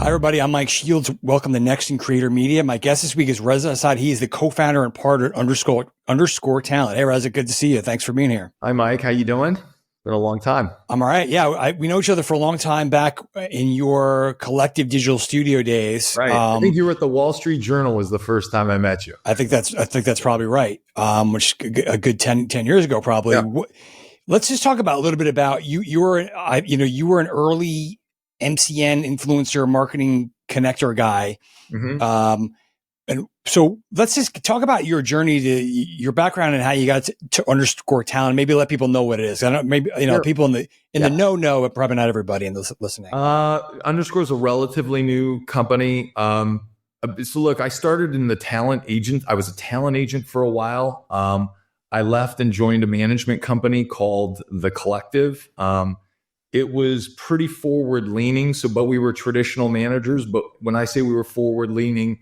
Hi, everybody. I'm Mike Shields. Welcome to Next in Creator Media. My guest this week is Reza Assad. He is the co-founder and partner at underscore talent. Hey, Reza, good to see you. Thanks for being here. Hi, Mike. How you doing? Been a long time. I'm all right. Yeah, we know each other for a long time back in your collective digital studio days. Right. I think you were at the Wall Street Journal was the first time I met you. I think that's probably right. Which a good 10 years ago, probably. Yeah. Let's just talk about a little bit about you. You were an early MCN influencer marketing connector guy. Mm-hmm. And so let's just talk about your journey to your background and how you got to underscore talent. Maybe let people know what it is. I don't, maybe, sure. People in the know, but probably not everybody in this listening. Underscore is a relatively new company. So look, I started in the talent agent. I was a talent agent for a while. I left and joined a management company called The Collective. It was pretty forward leaning. But we were traditional managers. But when I say we were forward leaning,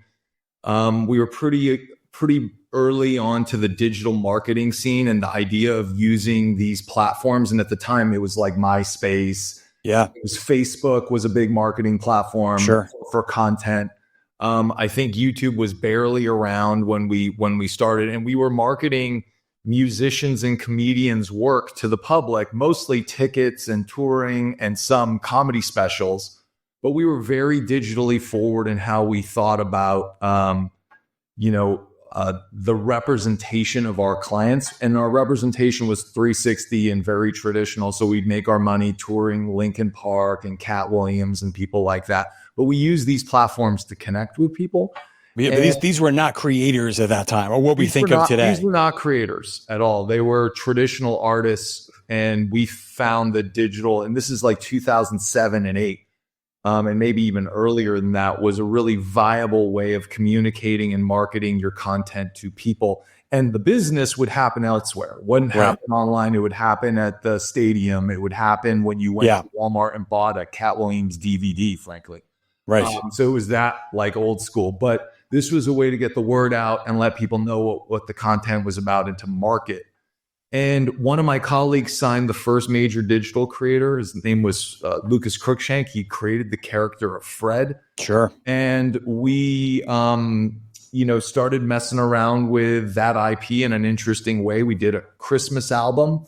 we were pretty early on to the digital marketing scene and the idea of using these platforms. And at the time, it was like MySpace. Yeah, it was Facebook was a big marketing platform for content. I think YouTube was barely around when we started, and we were marketing musicians and comedians' work to the public, mostly tickets and touring and some comedy specials. But we were very digitally forward in how we thought about, the representation of our clients. And our representation was 360 and very traditional. So we'd make our money touring Linkin Park and Cat Williams and people like that. But we use these platforms to connect with people. Yeah, but these were not creators at that time, or what we think of today. These were not creators at all. They were traditional artists, and we found the digital, and this is like 2007 and 8, and maybe even earlier than that, was a really viable way of communicating and marketing your content to people. And the business would happen elsewhere. It wouldn't happen online. It would happen at the stadium. It would happen when you went to Walmart and bought a Cat Williams DVD, frankly. Right. So it was that like old school, but this was a way to get the word out and let people know what the content was about and to market. And one of my colleagues signed the first major digital creator. His name was Lucas Cruikshank. He created the character of Fred. Sure. And we, started messing around with that IP in an interesting way. We did a Christmas album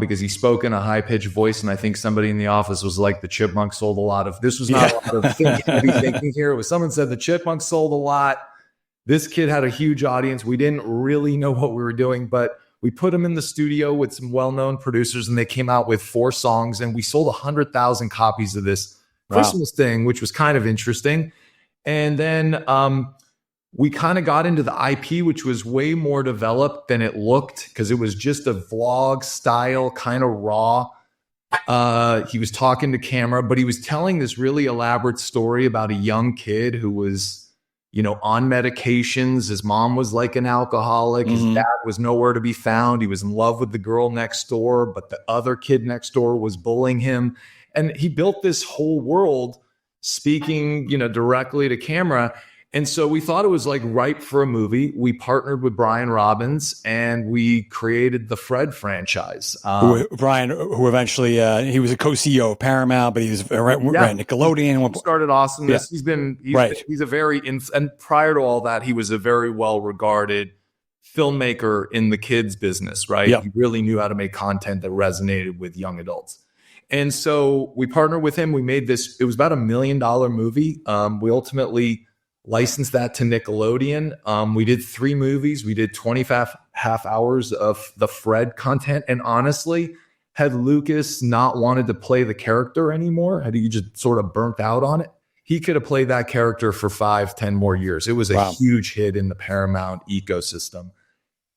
because he spoke in a high-pitched voice, and I think somebody in the office was like, the Chipmunks sold a lot of, this was not a lot of thinking here. It was someone said the Chipmunks sold a lot. This kid had a huge audience. We didn't really know what we were doing, but we put him in the studio with some well-known producers, and they came out with 4 songs, and we sold 100,000 copies of this Christmas thing, which was kind of interesting. And then we kind of got into the IP, which was way more developed than it looked because it was just a vlog style, kind of raw. He was talking to camera, but he was telling this really elaborate story about a young kid who was, on medications. His mom was like an alcoholic. His dad was nowhere to be found. He was in love with the girl next door, but the other kid next door was bullying him. And he built this whole world speaking, directly to camera. And so we thought it was like ripe for a movie. We partnered with Brian Robbins and we created the Fred franchise. Brian, who eventually, he was a co-CEO of Paramount, but he was at Nickelodeon. Started Awesomeness. Yeah. He's a very, and prior to all that, he was a very well-regarded filmmaker in the kids business, right? Yeah. He really knew how to make content that resonated with young adults. And so we partnered with him. We made this, it was about $1 million movie. We ultimately licensed that to Nickelodeon. We did 3 movies. We did 25 half hours of the Fred content. And honestly, had Lucas not wanted to play the character anymore, had he just sort of burnt out on it, he could have played that character for 5-10 more years. It was a huge hit in the Paramount ecosystem.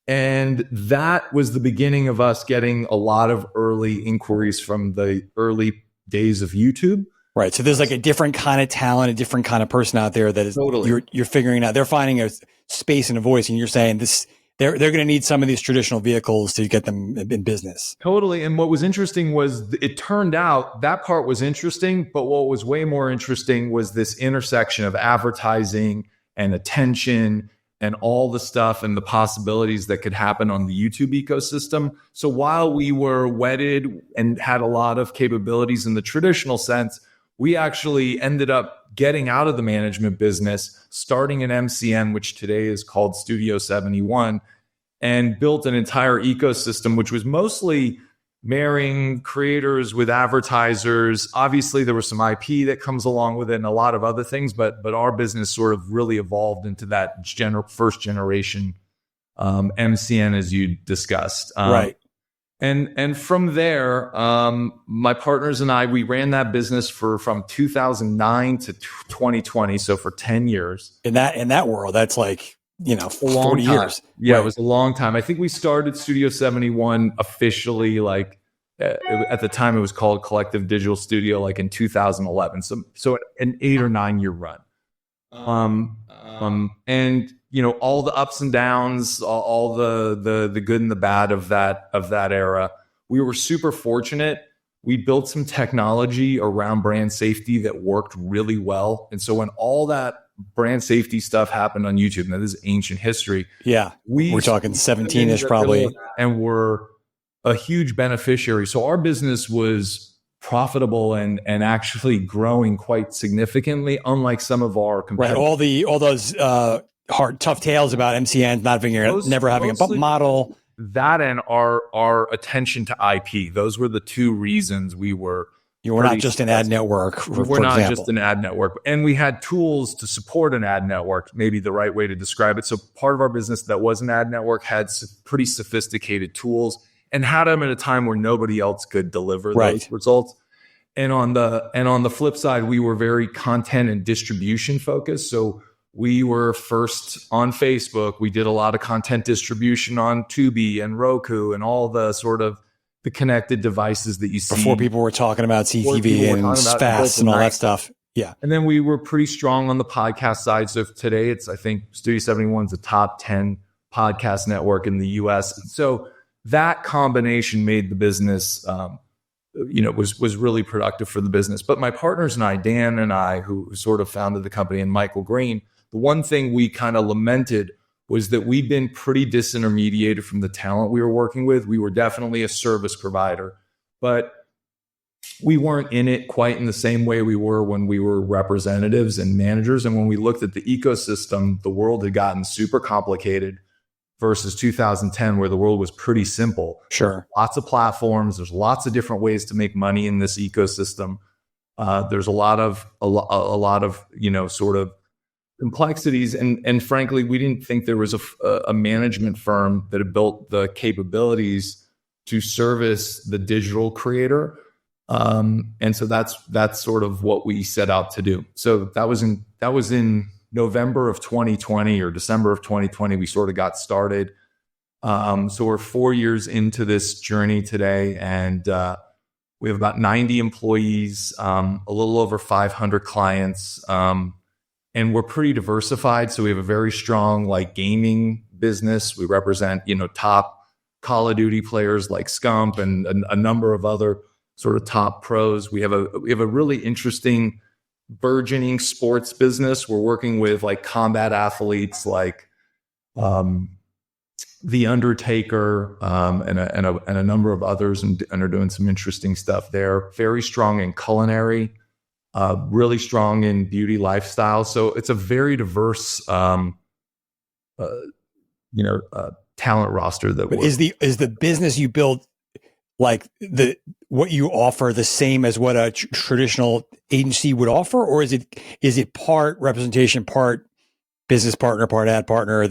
And that was the beginning of us getting a lot of early inquiries from the early days of YouTube. Right. So there's like a different kind of talent, a different kind of person out there that is you're figuring out. They're finding a space and a voice, and you're saying this. They're going to need some of these traditional vehicles to get them in business. Totally. And what was interesting was it turned out that part was interesting, but what was way more interesting was this intersection of advertising and attention and all the stuff and the possibilities that could happen on the YouTube ecosystem. So while we were wedded and had a lot of capabilities in the traditional sense, we actually ended up getting out of the management business, starting an MCN, which today is called Studio 71, and built an entire ecosystem, which was mostly marrying creators with advertisers. Obviously, there was some IP that comes along with it and a lot of other things, but our business sort of really evolved into that first generation MCN, as you discussed. Right. And from there, my partners and I, we ran that business from 2009 to 2020, so for 10 years. In that world, that's like, 40 years. Yeah, right. It was a long time. I think we started Studio 71 officially, like at the time it was called Collective Digital Studio, like in 2011. So an 8 or 9 year run. And all the ups and downs, all the good and the bad of that era. We were super fortunate. We built some technology around brand safety that worked really well. And so when all that brand safety stuff happened on YouTube, now this is ancient history. Yeah. We're talking 17-ish probably. And we're a huge beneficiary. So our business was profitable and actually growing quite significantly, unlike some of our competitors. Right. All those tough tales about MCNs never having a bump model. That and our attention to IP. Those were the two reasons we were. You were not just an ad network. We're not just an ad network. And we had tools to support an ad network, maybe the right way to describe it. So part of our business that was an ad network had pretty sophisticated tools and had them at a time where nobody else could deliver those results. And on the flip side, we were very content and distribution focused. So we were first on Facebook. We did a lot of content distribution on Tubi and Roku and all the sort of the connected devices that you see. Before people were talking about CTV and FAST and all that stuff. Yeah. And then we were pretty strong on the podcast side. So today I think Studio 71 is the top 10 podcast network in the US. So that combination made the business, was really productive for the business. But my partners and I, Dan and I, who sort of founded the company, and Michael Green, the one thing we kind of lamented was that we'd been pretty disintermediated from the talent we were working with. We were definitely a service provider, but we weren't in it quite in the same way we were when we were representatives and managers. And when we looked at the ecosystem, the world had gotten super complicated versus 2010, where the world was pretty simple. Sure. Lots of platforms. There's lots of different ways to make money in this ecosystem. There's a lot of sort of complexities, and frankly, we didn't think there was a management firm that had built the capabilities to service the digital creator, and so that's sort of what we set out to do. So that was in November of 2020 or December of 2020. We sort of got started. So we're 4 years into this journey today, and we have about 90 employees, a little over 500 clients. And we're pretty diversified. So we have a very strong gaming business. We represent, top Call of Duty players like Scump and a number of other sort of top pros. We have a really interesting burgeoning sports business. We're working with combat athletes like The Undertaker and a number of others, and are doing some interesting stuff there. Very strong in culinary. Really strong in beauty lifestyle. So it's a very diverse, talent roster. Is the business you build what you offer the same as what a traditional agency would offer, or is it part representation, part business partner, part ad partner?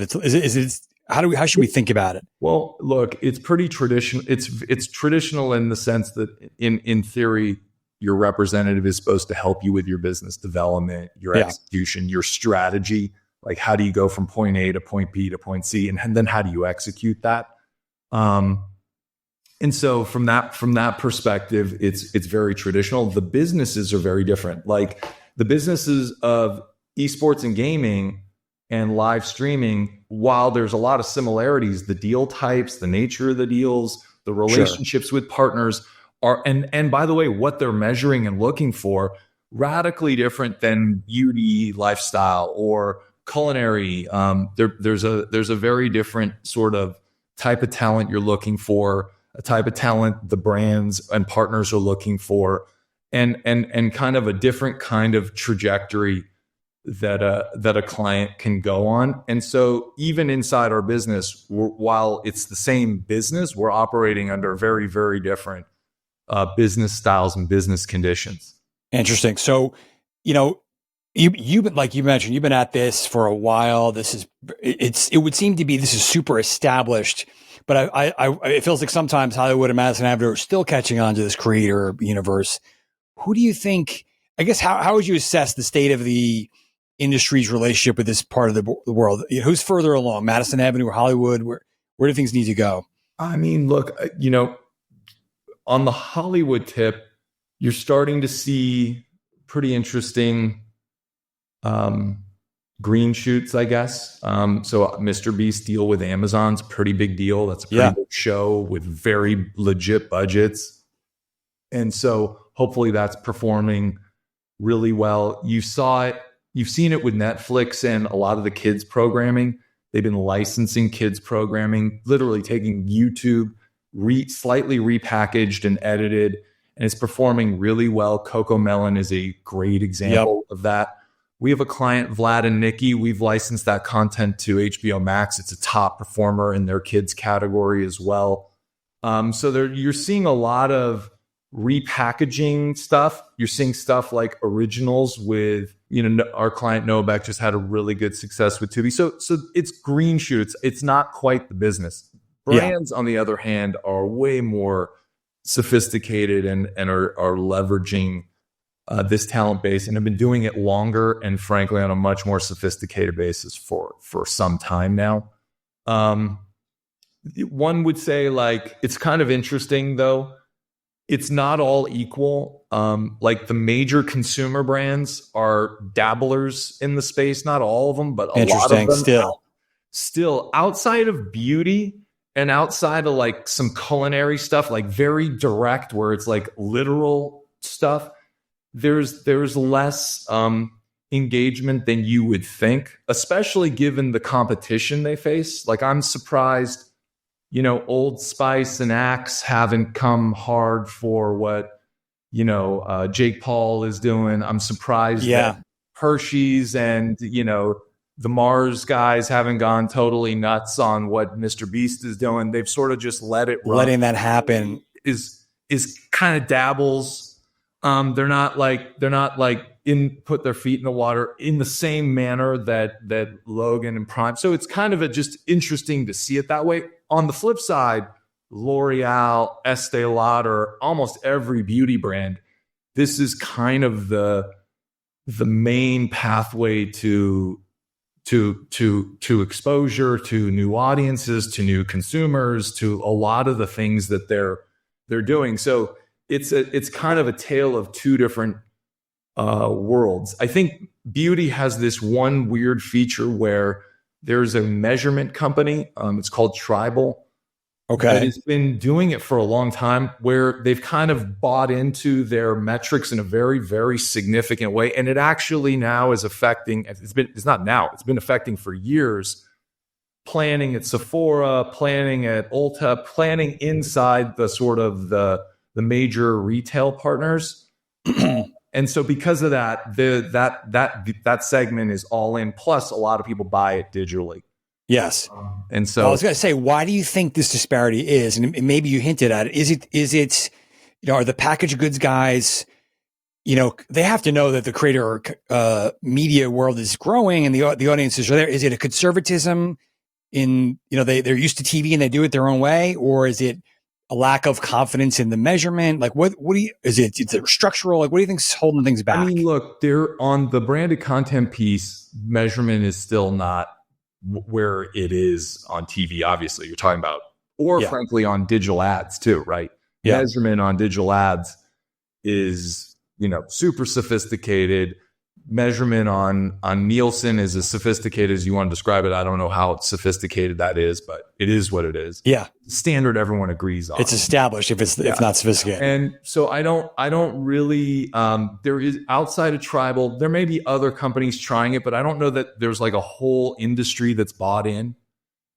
How should we think about it? Well, look, it's pretty traditional. It's traditional in the sense that in theory, your representative is supposed to help you with your business development, your execution, your strategy. Like, how do you go from point A to point B to point C? And then how do you execute that? And so from that perspective, it's very traditional. The businesses are very different. Like the businesses of esports and gaming and live streaming, while there's a lot of similarities, the deal types, the nature of the deals, the relationships with partners are, and by the way, what they're measuring and looking for, radically different than beauty, lifestyle, or culinary. There's a very different sort of type of talent you're looking for, a type of talent the brands and partners are looking for. and kind of a different kind of trajectory that a client can go on. And so even inside our business, while it's the same business, we're operating under very, very different business styles and business conditions. Interesting. So, you've been, like you mentioned, you've been at this for a while. It would seem to be, this is super established, but it feels like sometimes Hollywood and Madison Avenue are still catching on to this creator universe. Who do you think, I guess, how would you assess the state of the industry's relationship with this part of the world? Who's further along, Madison Avenue or Hollywood? Where do things need to go? I mean, look, on the Hollywood tip, you're starting to see pretty interesting green shoots, I guess. So Mr. Beast deal with Amazon's a pretty big deal. That's a pretty big show with very legit budgets. And so hopefully that's performing really well. You've seen it with Netflix and a lot of the kids programming. They've been licensing kids programming, literally taking YouTube, slightly repackaged and edited, and it's performing really well. Coco Melon is a great example of that. We have a client, Vlad and Nikki. We've licensed that content to HBO Max. It's a top performer in their kids category as well. So you're seeing a lot of repackaging stuff. You're seeing stuff like originals with, our client Noah Beck just had a really good success with Tubi. So it's green shoots. It's not quite the business. Brands, on the other hand, are way more sophisticated and are leveraging this talent base and have been doing it longer and frankly on a much more sophisticated basis for some time now. One would say, like, it's kind of interesting though. It's not all equal. Like the major consumer brands are dabblers in the space, not all of them, but a lot of them. Still outside of beauty and outside of like some culinary stuff, like very direct where it's like literal stuff, there's less engagement than you would think, especially given the competition they face. Like I'm surprised, Old Spice and Axe haven't come hard for what, Jake Paul is doing. I'm surprised that Hershey's and, the Mars guys haven't gone totally nuts on what Mr. Beast is doing. They've sort of just let it run. Letting that happen is kind of dabbles. They're not like put their feet in the water in the same manner that Logan and Prime. So it's kind of just interesting to see it that way. On the flip side, L'Oreal, Estee Lauder, almost every beauty brand, this is kind of the main pathway to exposure, to new audiences, to new consumers, to a lot of the things that they're doing. So it's kind of a tale of two different worlds. I think beauty has this one weird feature where there's a measurement company. It's called Tribal. Okay. That has been doing it for a long time, where they've kind of bought into their metrics in a very, very significant way. And it actually now is affecting, it's been affecting for years, planning at Sephora, planning at Ulta, planning inside the sort of the major retail partners. And so because of that, that segment is all in. Plus, a lot of people buy it digitally. Yes. And so I was going to say, why do you think this disparity is? And maybe you hinted at it. Is it, are the packaged goods guys, they have to know that the creator media world is growing and the audiences are there. Is it a conservatism in, they're used to TV and they do it their own way? Or is it a lack of confidence in the measurement? Like what do you, is it structural? Like what do you think's holding things back? I mean, look, they're on the branded content piece, measurement is still not where it is on TV, obviously you're talking about, or frankly on digital ads too, right? Measurement on digital ads is, super sophisticated. Measurement on Nielsen is as sophisticated as you want to describe it. I don't know how sophisticated that is, but it is what it is. Yeah. Standard everyone agrees on. It's established if it's not sophisticated. And so I don't really, there is outside of Tribal, there may be other companies trying it, but I don't know that there's like a whole industry that's bought in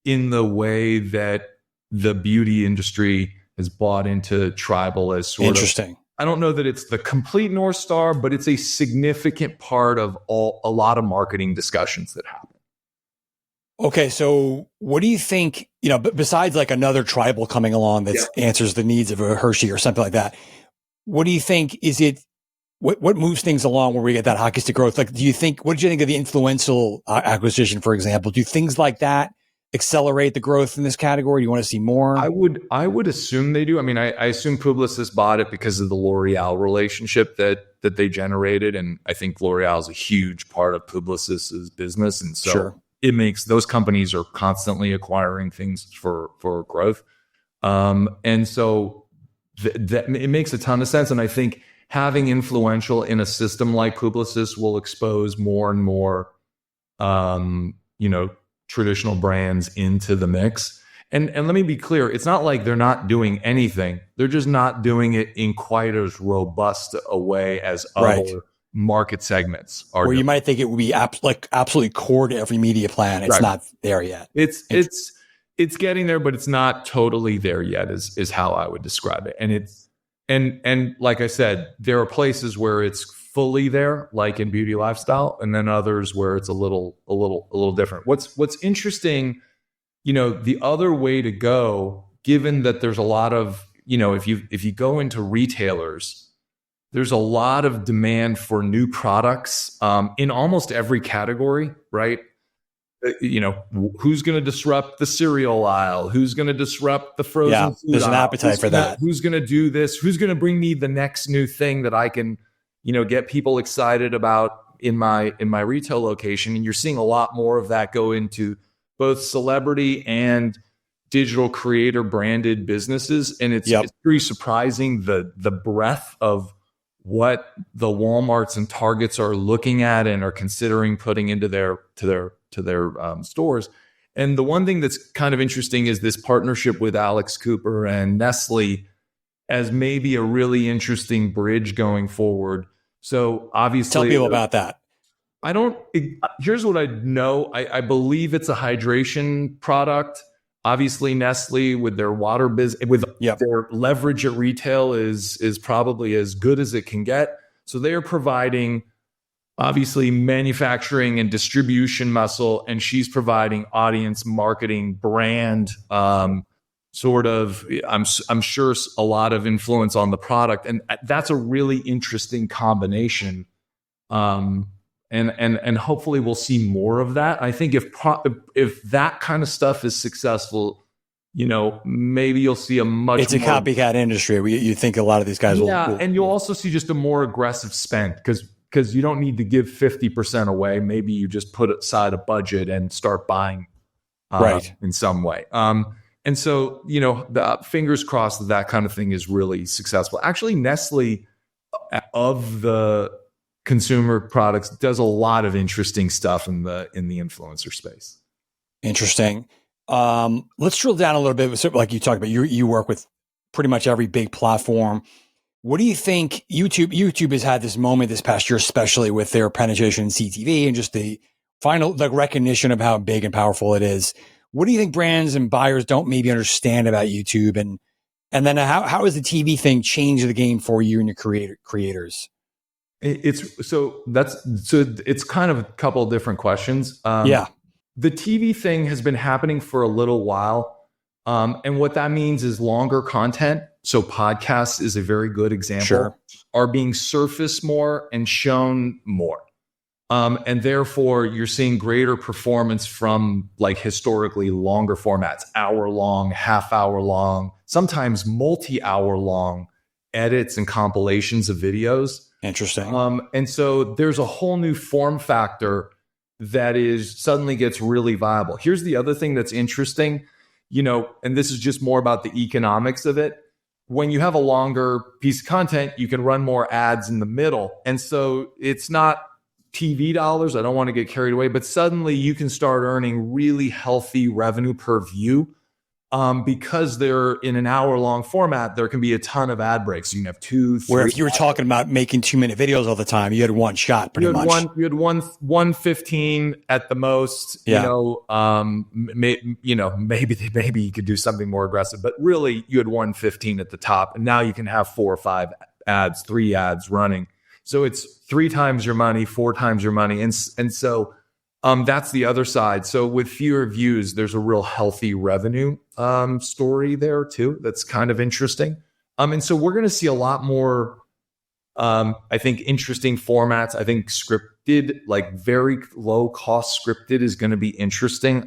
the way that the beauty industry has bought into Tribal as sort Interesting. I don't know that it's the complete North Star, but it's a significant part of a lot of marketing discussions that happen. Okay, so what do you think, besides like another tribal coming along that answers the needs of a Hershey or something like that, what do you think what moves things along where we get that hockey stick growth? Like, what did you think of the influential acquisition, for example? Do things like that accelerate the growth in this category? Do you want to see more? I would assume they do. I mean, I assume Publicis bought it because of the L'Oreal relationship that they generated. And I think L'Oreal is a huge part of Publicis's business. And so it makes those companies are constantly acquiring things for growth. And so that it makes a ton of sense. And I think having influential in a system like Publicis will expose more and more, traditional brands into the mix. And let me be clear, it's not like they're not doing anything. They're just not doing it in quite as robust a way as other market segments are. Where you might think it would be absolutely core to every media plan. It's not there yet. It's getting there, but it's not totally there yet is how I would describe it. And like I said, there are places where it's fully there, like in beauty lifestyle, and then others where it's a little different. What's interesting, the other way to go, given that there's a lot of, if you go into retailers, there's a lot of demand for new products in almost every category, right? Who's going to disrupt the cereal aisle? Who's going to disrupt the frozen food there's an aisle? appetite for that. Who's going to do this? Who's going to bring me the next new thing that I can, get people excited about in my retail location? And you're seeing a lot more of that go into both celebrity and digital creator branded businesses. And it's pretty surprising the breadth of what the Walmarts and Targets are looking at and are considering putting into their stores. And the one thing that's kind of interesting is this partnership with Alex Cooper and Nestle as maybe a really interesting bridge going forward. So obviously, tell people about that. Here's what I know. I believe it's a hydration product. Obviously, Nestle with their water business, with their leverage at retail is probably as good as it can get. So they are providing obviously manufacturing and distribution muscle, and she's providing audience marketing, brand, sort of, I'm sure a lot of influence on the product. And that's a really interesting combination. And hopefully we'll see more of that. I think if that kind of stuff is successful, maybe you'll see a much It's a copycat industry. You think a lot of these guys will. And you'll also see just a more aggressive spend because you don't need to give 50% away. Maybe you just put aside a budget and start buying in some way. And so, the fingers crossed that kind of thing is really successful. Actually, Nestle, of the consumer products, does a lot of interesting stuff in the influencer space. Interesting. Let's drill down a little bit. So, like you talked about, you work with pretty much every big platform. What do you think? YouTube has had this moment this past year, especially with their penetration in CTV and just the recognition of how big and powerful it is. What do you think brands and buyers don't maybe understand about YouTube? And then how has the TV thing changed the game for you and your creators? It's kind of a couple of different questions. The TV thing has been happening for a little while. And what that means is longer content. So podcasts is a very good example, are being surfaced more and shown more. And therefore you're seeing greater performance from like historically longer formats, hour long, half hour long, sometimes multi-hour long edits and compilations of videos. Interesting. And so there's a whole new form factor that suddenly gets really viable. Here's the other thing that's interesting, and this is just more about the economics of it. When you have a longer piece of content, you can run more ads in the middle. And so it's not TV dollars. I don't want to get carried away, but suddenly you can start earning really healthy revenue per view. Because they're in an hour-long format, there can be a ton of ad breaks. You can have 2, 3. Where if you were talking about making 2-minute videos all the time, you had one shot pretty much. You had 1:15 at the most. Maybe you could do something more aggressive, but really you had 1:15 at the top, and now you can have 4 or 5 ads, 3 ads running. So it's 3 times your money, 4 times your money. And so that's the other side. So with fewer views, there's a real healthy revenue story there too. That's kind of interesting. And so we're going to see a lot more, I think, interesting formats. I think scripted, like very low cost scripted, is going to be interesting.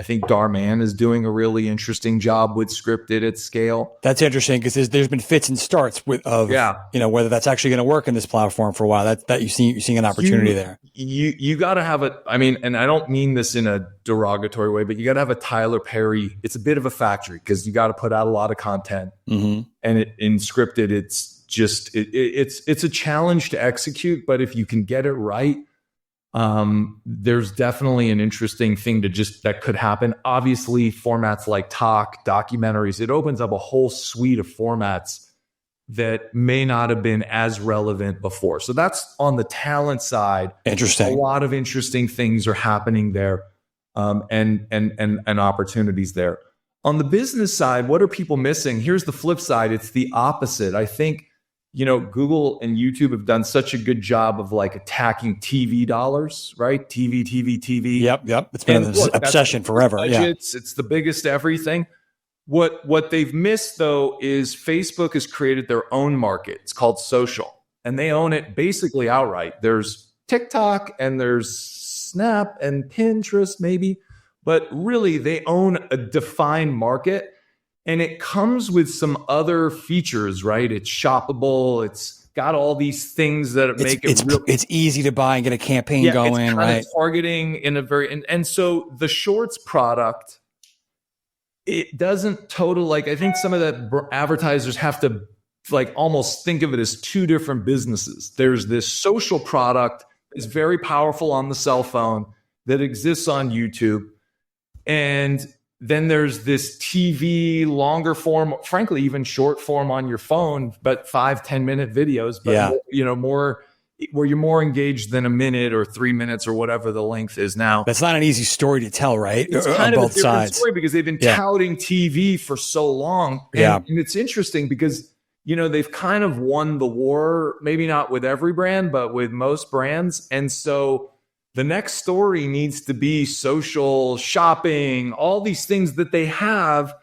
I think Darman is doing a really interesting job with scripted at scale. That's interesting because there's been fits and starts whether that's actually going to work in this platform for a while. That you're seeing an opportunity there. You got to have and I don't mean this in a derogatory way, but you got to have a Tyler Perry. It's a bit of a factory because you got to put out a lot of content, and in scripted, it's just it's a challenge to execute. But if you can get it right, there's definitely an interesting thing that could happen. Obviously, formats like talk, documentaries, it opens up a whole suite of formats that may not have been as relevant before. So that's on the talent side. Interesting. A lot of interesting things are happening there, and opportunities there. On the business side, what are people missing? Here's the flip side. It's the opposite. I think, Google and YouTube have done such a good job of like attacking TV dollars, right? TV. Yep. It's been an obsession forever. Budgets, yeah. It's the biggest everything. What they've missed, though, is Facebook has created their own market. It's called social, and they own it basically outright. There's TikTok and there's Snap and Pinterest maybe, but really they own a defined market. And it comes with some other features, right? It's shoppable. It's got all these things that make it's easy to buy and get a campaign going, it's kind right? of targeting in a very and so the Shorts product, it doesn't I think some of the advertisers have to like almost think of it as 2 different businesses. There's this social product that's very powerful on the cell phone that exists on YouTube, and then there's this TV, longer form, frankly, even short form on your phone, but 5-10 minute videos, but more where you're more engaged than a minute or 3 minutes or whatever the length is now. That's not an easy story to tell, right? It's kind of a different story because they've been touting TV for so long. And it's interesting because, they've kind of won the war, maybe not with every brand, but with most brands. And so the next story needs to be social, shopping, all these things that they have,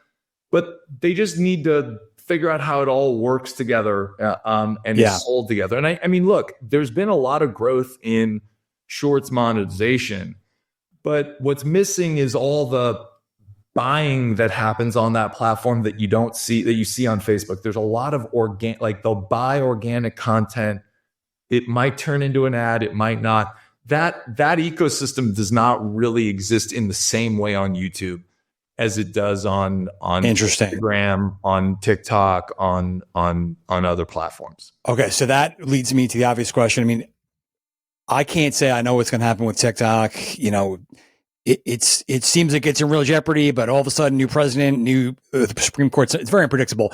but they just need to figure out how it all works together and is sold together. And I mean, look, there's been a lot of growth in Shorts monetization, but what's missing is all the buying that happens on that platform that you don't see, that you see on Facebook. There's a lot of they'll buy organic content. It might turn into an ad, it might not. That ecosystem does not really exist in the same way on YouTube as it does on Instagram, on TikTok, on other platforms. Okay, so that leads me to the obvious question. I mean, I can't say I know what's going to happen with TikTok. It seems like it's in real jeopardy, but all of a sudden, new president, the Supreme Court. It's very unpredictable.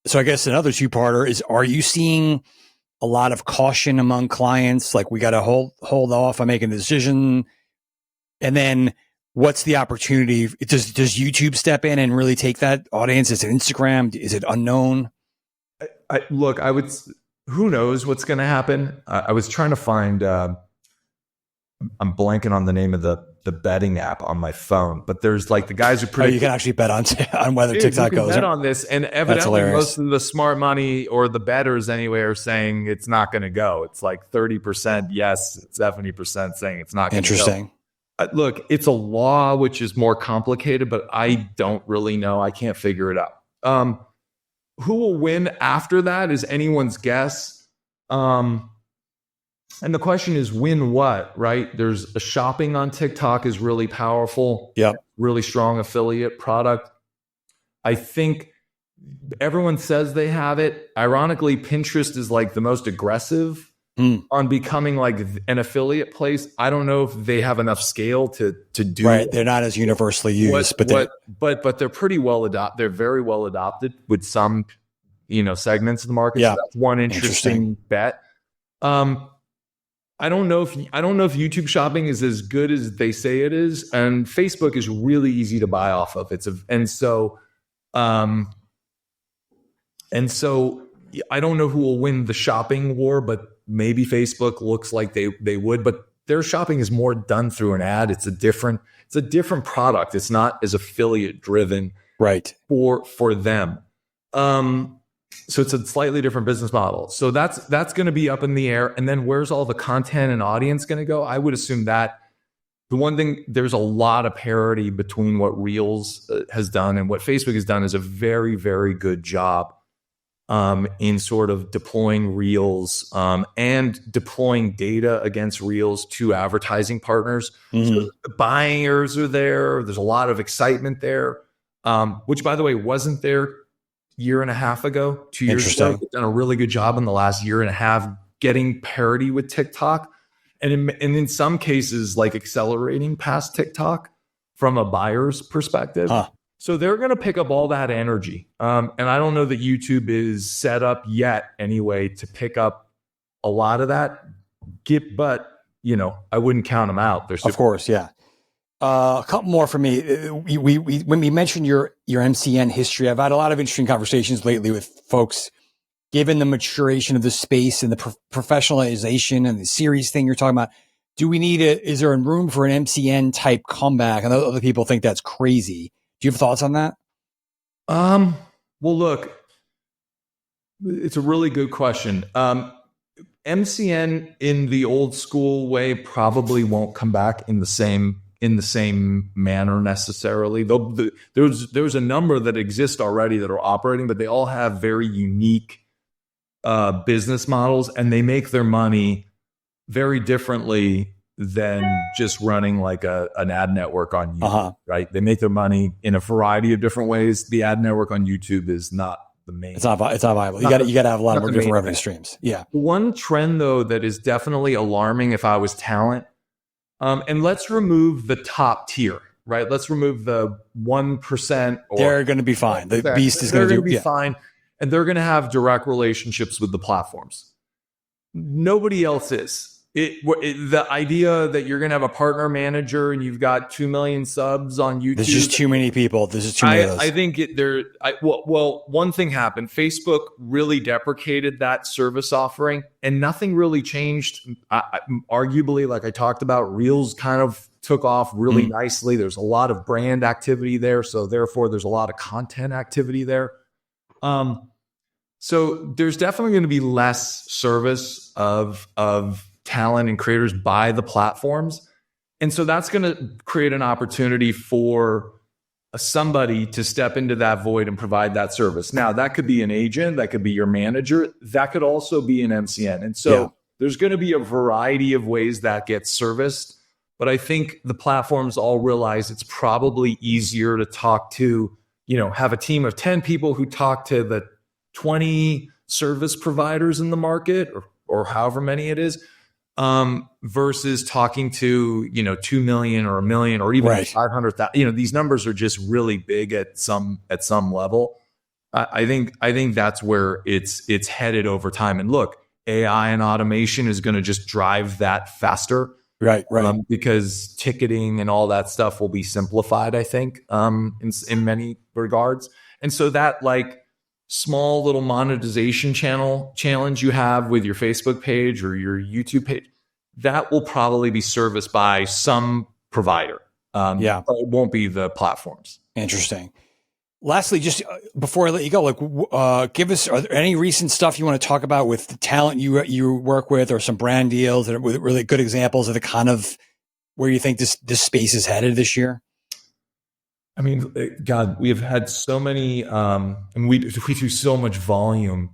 So I guess another 2-parter is: are you seeing a lot of caution among clients, like we got to hold off on making a decision? And then what's the opportunity? Does YouTube step in and really take that audience? Is it Instagram? Is it unknown? Who knows what's going to happen? I was trying to find, I'm blanking on the name of the betting app on my phone, but there's like the guys who predict. You can actually bet on whether TikTok goes. Bet on this, and evidently most of the smart money or the bettors anyway are saying it's not going to go. It's like 30% yes, 70% saying it's not going to go. Interesting. Look, it's a law which is more complicated, but I don't really know. I can't figure it out. Who will win after that is anyone's guess. And the question is, win what, right? There's a shopping on TikTok is really powerful. Yep. Really strong affiliate product. I think everyone says they have it. Ironically, Pinterest is like the most aggressive on becoming like an affiliate place. I don't know if they have enough scale to do right. They're not as universally used, but they're pretty well adopted. They're very well adopted with some, segments of the market. Yeah. So that's one interesting bet. I don't know if YouTube shopping is as good as they say it is, and Facebook is really easy to buy off of. I don't know who will win the shopping war, but maybe Facebook looks like they would, but their shopping is more done through an ad. It's a different product. It's not as affiliate driven Right. for them. So it's a slightly different business model. So that's going to be up in the air. And then where's all the content and audience going to go? I would assume that the one thing, there's a lot of parity between what Reels has done and what Facebook has done is a very, very good job in sort of deploying Reels and deploying data against Reels to advertising partners. Mm-hmm. So the buyers are there. There's a lot of excitement there, which, by the way, wasn't there year and a half ago, 2 years ago. They've done a really good job in the last year and a half getting parity with TikTok. And in some cases, like accelerating past TikTok from a buyer's perspective. So they're going to pick up all that energy. And I don't know that YouTube is set up yet anyway to pick up a lot of that. But, I wouldn't count them out. Of course, yeah. A couple more for me. We when we mentioned your MCN history, I've had a lot of interesting conversations lately with folks. Given the maturation of the space and the professionalization and the series thing you're talking about, is there room for an MCN type comeback? And other people think that's crazy. Do you have thoughts on that? Well, look, it's a really good question. MCN in the old school way probably won't come back in the same manner necessarily. There's a number that exist already that are operating, but they all have very unique business models, and they make their money very differently than just running like an ad network on YouTube, right? They make their money in a variety of different ways. The ad network on YouTube is not the main. It's not viable. You got to have a lot of different revenue streams. Yeah. One trend though that is definitely alarming if I was talent, and let's remove the top tier, right? Let's remove the 1%. They're going to be fine. The beast is going to be fine. And they're going to have direct relationships with the platforms. Nobody else is. The idea that you're going to have a partner manager and you've got 2 million subs on YouTube. There's just too many people. There's just too many of those. I think one thing happened. Facebook really deprecated that service offering and nothing really changed. Arguably, like I talked about, Reels kind of took off really nicely. There's a lot of brand activity there. So therefore, there's a lot of content activity there. So there's definitely going to be less service of talent and creators by the platforms. And so that's going to create an opportunity for somebody to step into that void and provide that service. Now, that could be an agent, that could be your manager, that could also be an MCN. And so there's going to be a variety of ways that gets serviced. But I think the platforms all realize it's probably easier to talk to, have a team of 10 people who talk to the 20 service providers in the market or however many it is, versus talking to, 2 million or 1 million or even 500,000. These numbers are just really big at some level. I think that's where it's headed over time. And look, AI and automation is going to just drive that faster. Right. Because ticketing and all that stuff will be simplified, I think, in many regards. And so that like small little monetization challenge you have with your Facebook page or your YouTube page, that will probably be serviced by some provider. But it won't be the platforms. Interesting. Lastly, just before I let you go, give us, are there any recent stuff you want to talk about with the talent you work with, or some brand deals that are with really good examples of the kind of where you think this space is headed this year? I mean, God, we have had so many, and we do so much volume.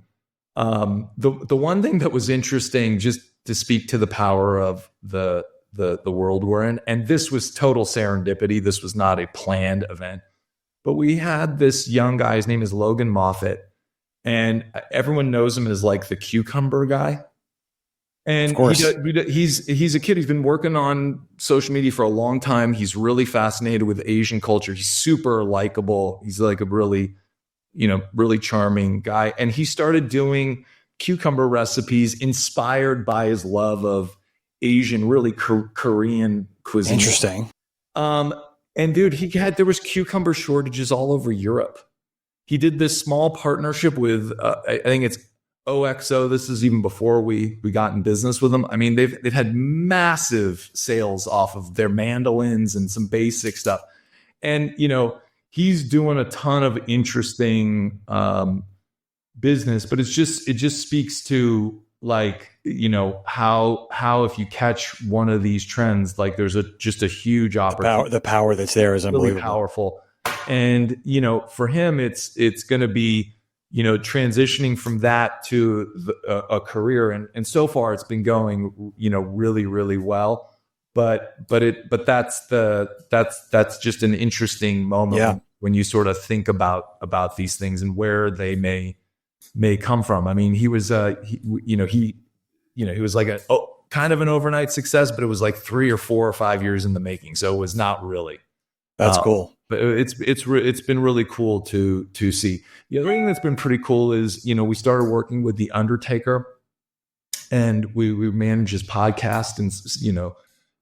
The one thing that was interesting, just to speak to the power of the world we're in, and this was total serendipity. This was not a planned event. But we had this young guy, his name is Logan Moffat, and everyone knows him as like the cucumber guy. And of course, he's a kid. He's been working on social media for a long time. He's really fascinated with Asian culture. He's super likable. He's like a really charming guy. And he started doing cucumber recipes inspired by his love of Asian, really Korean cuisine. Interesting. And dude, there was cucumber shortages all over Europe. He did this small partnership with, I think it's OXO, this is even before we got in business with them. I mean, they've had massive sales off of their mandolins and some basic stuff. And, he's doing a ton of interesting business, but it just speaks to like, how if you catch one of these trends, like there's just a huge opportunity. The power that's there is unbelievable. Really powerful. And, for him, it's going to be, transitioning from that to a career. And so far it's been going, really, really well. But that's just an interesting moment when you sort of think about these things and where they may come from. I mean, he was he was like kind of an overnight success, but it was like 3 or 4 or 5 years in the making. So it was not really. That's cool. But it's been really cool to see. The other thing that's been pretty cool is, we started working with The Undertaker, and we manage his podcast, and,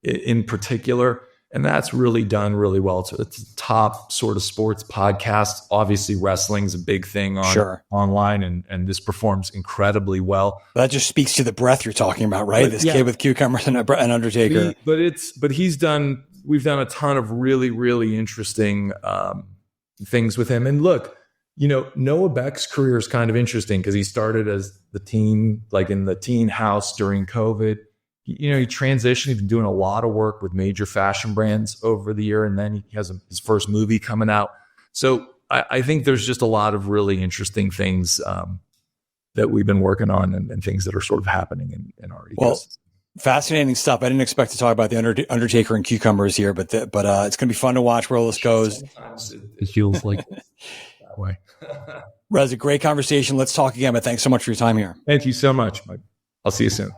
in particular, and that's really done really well. So it's a top sort of sports podcast. Obviously, wrestling's a big thing online, and this performs incredibly well. That just speaks to the breadth you're talking about, right? This kid with cucumbers and Undertaker. We've done a ton of really, really interesting things with him. And look, Noah Beck's career is kind of interesting because he started as the teen, like in the teen house during COVID. He transitioned. He's been doing a lot of work with major fashion brands over the year. And then he has his first movie coming out. So I think there's just a lot of really interesting things that we've been working on and things that are sort of happening in our ecosystem. Fascinating stuff. I didn't expect to talk about the Undertaker and cucumbers here, but it's going to be fun to watch where all this goes. Sometimes it feels like that way. Rez, a great conversation. Let's talk again, but thanks so much for your time here. Thank you so much, Mike. I'll see you soon.